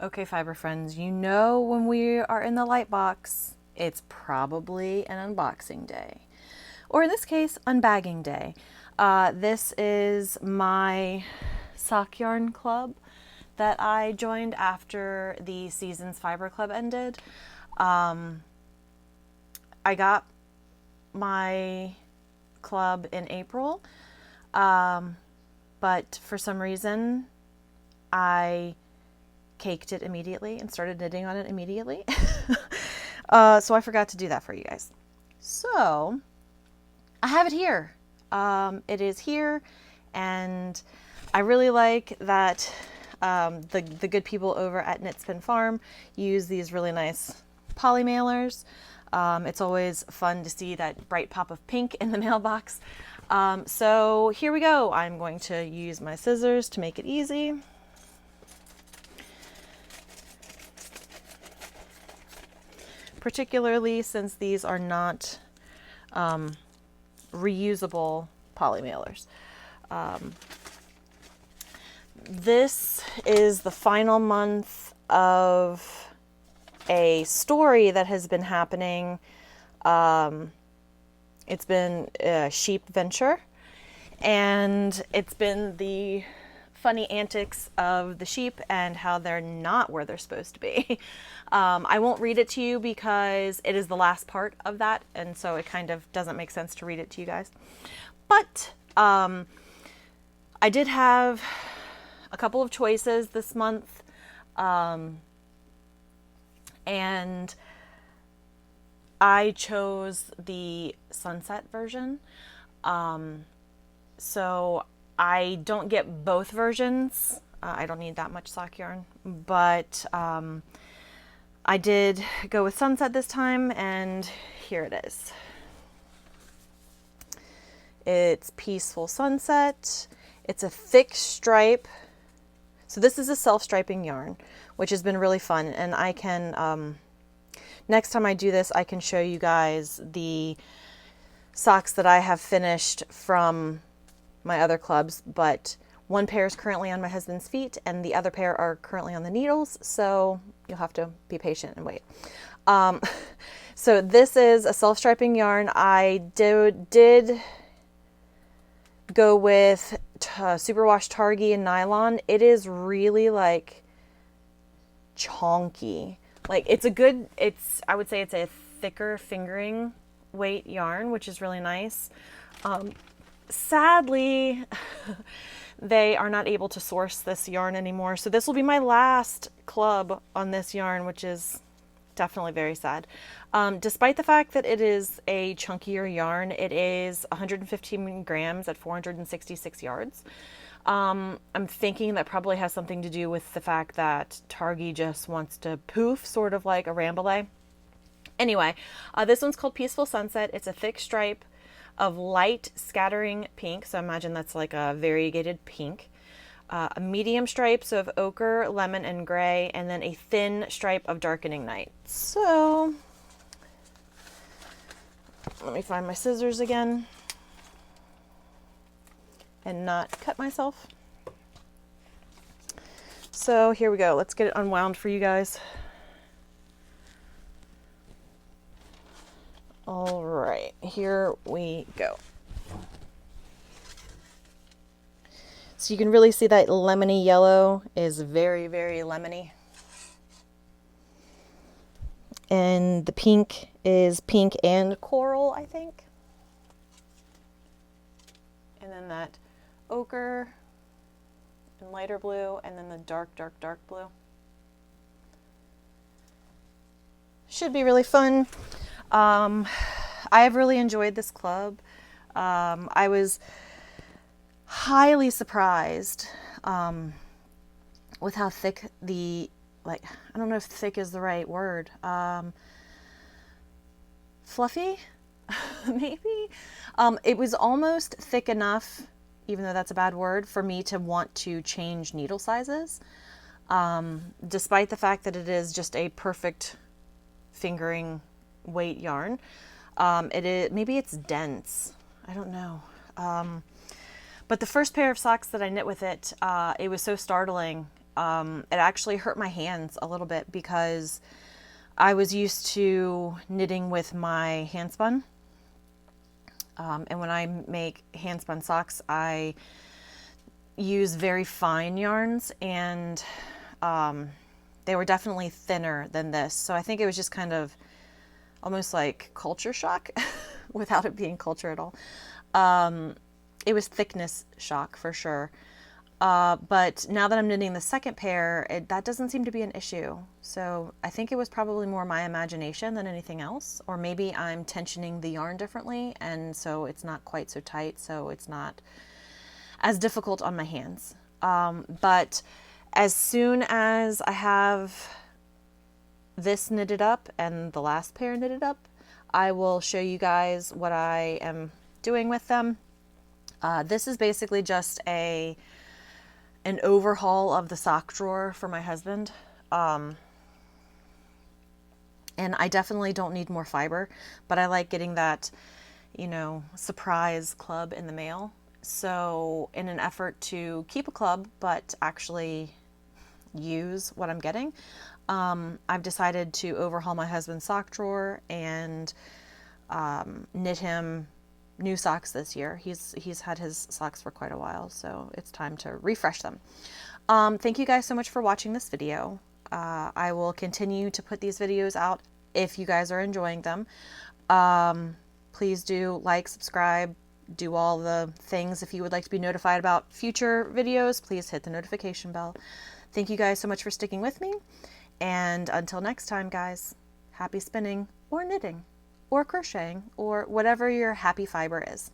Okay, fiber friends, you know when we are in the light box, it's probably an unboxing day. Or in this case, unbagging day. This is my sock yarn club that I joined after the Seasons Fiber Club ended. I got my club in April, but for some reason I caked it immediately and started knitting on it immediately. So I forgot to do that for you guys. So I have it here. It is here, and I really like that the good people over at Knit Spin Farm use these really nice poly mailers. It's always fun to see that bright pop of pink in the mailbox. So here we go. I'm going to use my scissors to make it easy. Particularly since these are not reusable poly mailers. This is the final month of a story that has been happening. It's been a sheep venture, and it's been the funny antics of the sheep and how they're not where they're supposed to be. I won't read it to you because it is the last part of that, and so it kind of doesn't make sense to read it to you guys. But I did have a couple of choices this month, and I chose the sunset version. So I don't get both versions. I don't need that much sock yarn, but I did go with sunset this time, and here it is. It's Peaceful Sunset. It's a thick stripe. So this is a self-striping yarn, which has been really fun, and I can, next time I do this, I can show you guys the socks that I have finished from my other clubs, but one pair is currently on my husband's feet and the other pair are currently on the needles, so you'll have to be patient and wait. So this is a self-striping yarn. I did go with superwash targi and nylon. It is really like chonky. Like I would say it's a thicker fingering weight yarn, which is really nice. Sadly, they are not able to source this yarn anymore. So this will be my last club on this yarn, which is definitely very sad. Despite the fact that it is a chunkier yarn, it is 115 grams at 466 yards. I'm thinking that probably has something to do with the fact that Targi just wants to poof, sort of like a Rambouillet. Anyway, this one's called Peaceful Sunset. It's a thick stripe of light scattering pink, so imagine that's like a variegated pink. A medium stripes of ochre, lemon, and gray, and then a thin stripe of darkening night. So let me find my scissors again and not cut myself. So here we go. Let's get it unwound for you guys. All right, here we go. So you can really see that lemony yellow is very, very lemony. And the pink is pink and coral, I think. And then that ochre and lighter blue, and then the dark, dark, dark blue. Should be really fun. I have really enjoyed this club. I was highly surprised with how thick I don't know if thick is the right word. Fluffy, maybe? It was almost thick enough, even though that's a bad word, for me to want to change needle sizes. Despite the fact that it is just a perfect fingering weight yarn. Maybe it's dense. I don't know. But the first pair of socks that I knit with it, it was so startling It actually hurt my hands a little bit because I was used to knitting with my handspun. And when I make handspun socks, I use very fine yarns, and they were definitely thinner than this. So I think it was just kind of almost like culture shock without it being culture at all. It was thickness shock for sure. But now that I'm knitting the second pair, that doesn't seem to be an issue. So I think it was probably more my imagination than anything else. Or maybe I'm tensioning the yarn differently, and so it's not quite so tight, so it's not as difficult on my hands. But as soon as I have this knitted up and the last pair knitted up, I will show you guys what I am doing with them. This is basically just an overhaul of the sock drawer for my husband. And I definitely don't need more fiber, but I like getting that, surprise club in the mail. So in an effort to keep a club, but actually use what I'm getting, I've decided to overhaul my husband's sock drawer and knit him new socks this year. He's had his socks for quite a while, so it's time to refresh them. Thank you guys so much for watching this video. I will continue to put these videos out if you guys are enjoying them. Please do like, subscribe, do all the things. If you would like to be notified about future videos, please hit the notification bell. Thank you guys so much for sticking with me. And until next time, guys, happy spinning or knitting or crocheting or whatever your happy fiber is.